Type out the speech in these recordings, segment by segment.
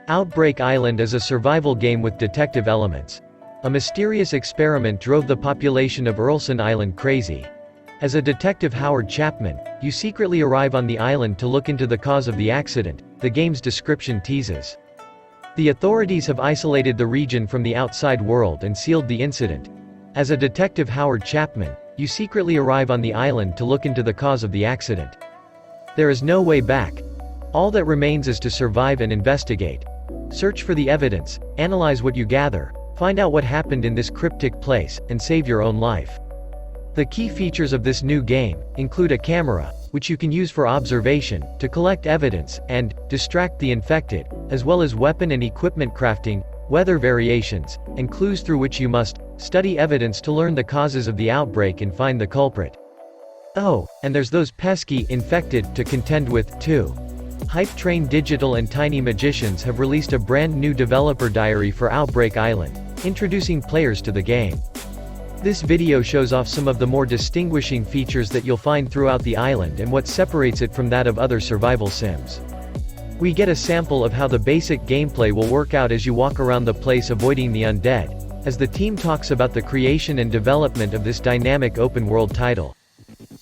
Outbreak Island is a survival game with detective elements. A mysterious experiment drove the population of Earlson Island crazy. As a detective Howard Chapman, you secretly arrive on the island to look into the cause of the accident, the game's description teases. The authorities have isolated the region from the outside world and sealed the incident. As a detective Howard Chapman, you secretly arrive on the island to look into the cause of the accident. There is no way back. All that remains is to survive and investigate. Search for the evidence, analyze what you gather, find out what happened in this cryptic place, and save your own life. The key features of this new game include a camera, which you can use for observation, to collect evidence, and distract the infected, as well as weapon and equipment crafting, weather variations, and clues through which you must study evidence to learn the causes of the outbreak and find the culprit. Oh, and there's those pesky infected to contend with, too. Hype Train Digital and Tiny Magicians have released a brand new developer diary for Outbreak Island, introducing players to the game. This video shows off some of the more distinguishing features that you'll find throughout the island and what separates it from that of other survival sims. We get a sample of how the basic gameplay will work out as you walk around the place avoiding the undead, as the team talks about the creation and development of this dynamic open-world title.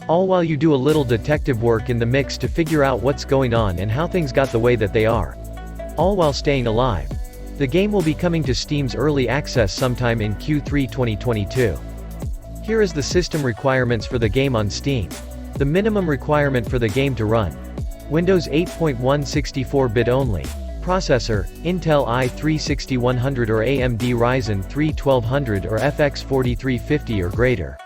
All while you do a little detective work in the mix to figure out what's going on and how things got the way that they are. All while staying alive. The game will be coming to Steam's early access sometime in Q3 2022. Here is the system requirements for the game on Steam. The minimum requirement for the game to run. Windows 8.1 64-bit only. Processor, Intel i3-6100 or AMD Ryzen 3 1200 or FX 4350 or greater.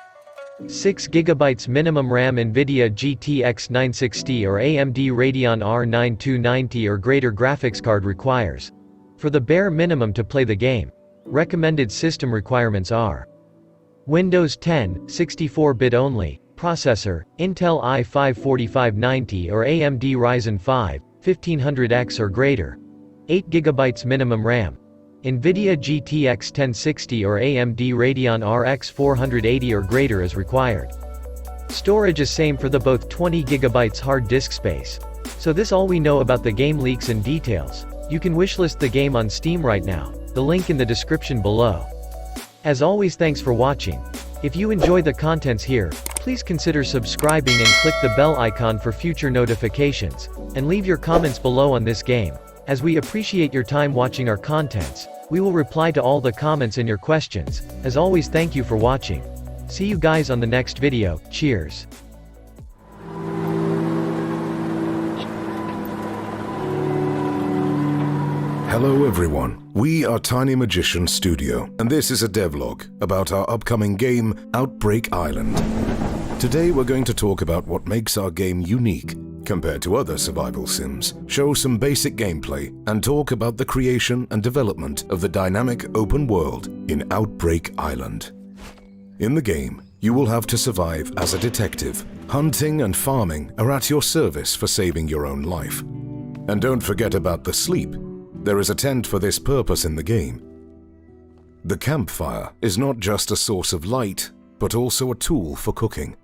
6 GB minimum RAM NVIDIA GTX 960 or AMD Radeon R9 290 or greater graphics card requires. For the bare minimum to play the game. Recommended system requirements are Windows 10, 64-bit only, processor, Intel i5 4590 or AMD Ryzen 5, 1500X or greater. 8 GB minimum RAM. NVIDIA GTX 1060 or AMD Radeon RX 480 or greater as required. Storage is same for the both 20 GB hard disk space. So this all we know about the game leaks and details. You can wishlist the game on Steam right now, the link in the description below. As always, thanks for watching. If you enjoy the contents here, please consider subscribing and click the bell icon for future notifications, and leave your comments below on this game. As we appreciate your time watching our contents, we will reply to all the comments and your questions. As always, thank you for watching. See you guys on the next video. Cheers. Hello everyone, we are Tiny Magician Studio, and this is a devlog about our upcoming game, Outbreak Island. Today we're going to talk about what makes our game unique compared to other survival sims, show some basic gameplay, and talk about the creation and development of the dynamic open world in Outbreak Island. In the game, you will have to survive as a detective. Hunting and farming are at your service for saving your own life. And don't forget about the sleep. There is a tent for this purpose in the game. The campfire is not just a source of light, but also a tool for cooking.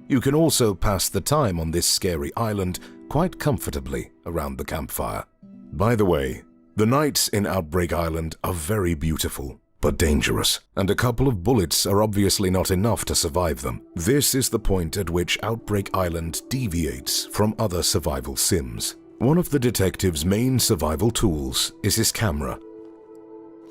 You can also pass the time on this scary island quite comfortably around the campfire. By the way, the nights in Outbreak Island are very beautiful, but dangerous, and a couple of bullets are obviously not enough to survive them. This is the point at which Outbreak Island deviates from other survival sims. One of the detective's main survival tools is his camera.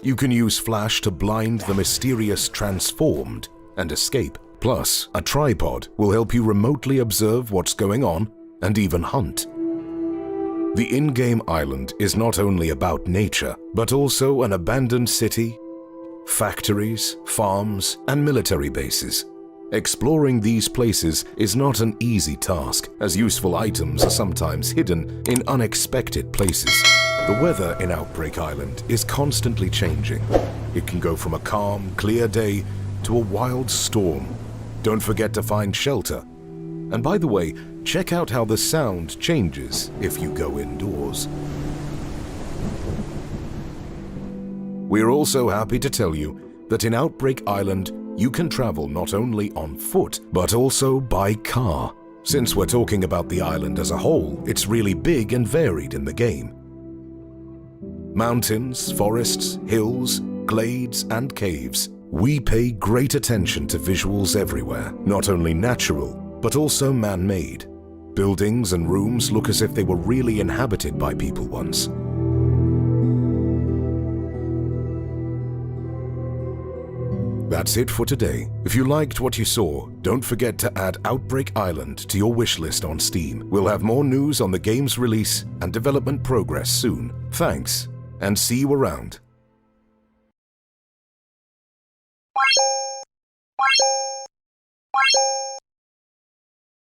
You can use flash to blind the mysterious transformed and escape. Plus, a tripod will help you remotely observe what's going on and even hunt. The in-game island is not only about nature, but also an abandoned city, factories, farms, and military bases. Exploring these places is not an easy task, as useful items are sometimes hidden in unexpected places. The weather in Outbreak Island is constantly changing. It can go from a calm, clear day to a wild storm. Don't forget to find shelter. And by the way, check out how the sound changes if you go indoors. We're also happy to tell you that in Outbreak Island, you can travel not only on foot, but also by car. Since we're talking about the island as a whole, it's really big and varied in the game. Mountains, forests, hills, glades, and caves. We pay great attention to visuals everywhere, not only natural, but also man-made. Buildings and rooms look as if they were really inhabited by people once. That's it for today. If you liked what you saw, don't forget to add Outbreak Island to your wishlist on Steam. We'll have more news on the game's release and development progress soon. Thanks, and see you around.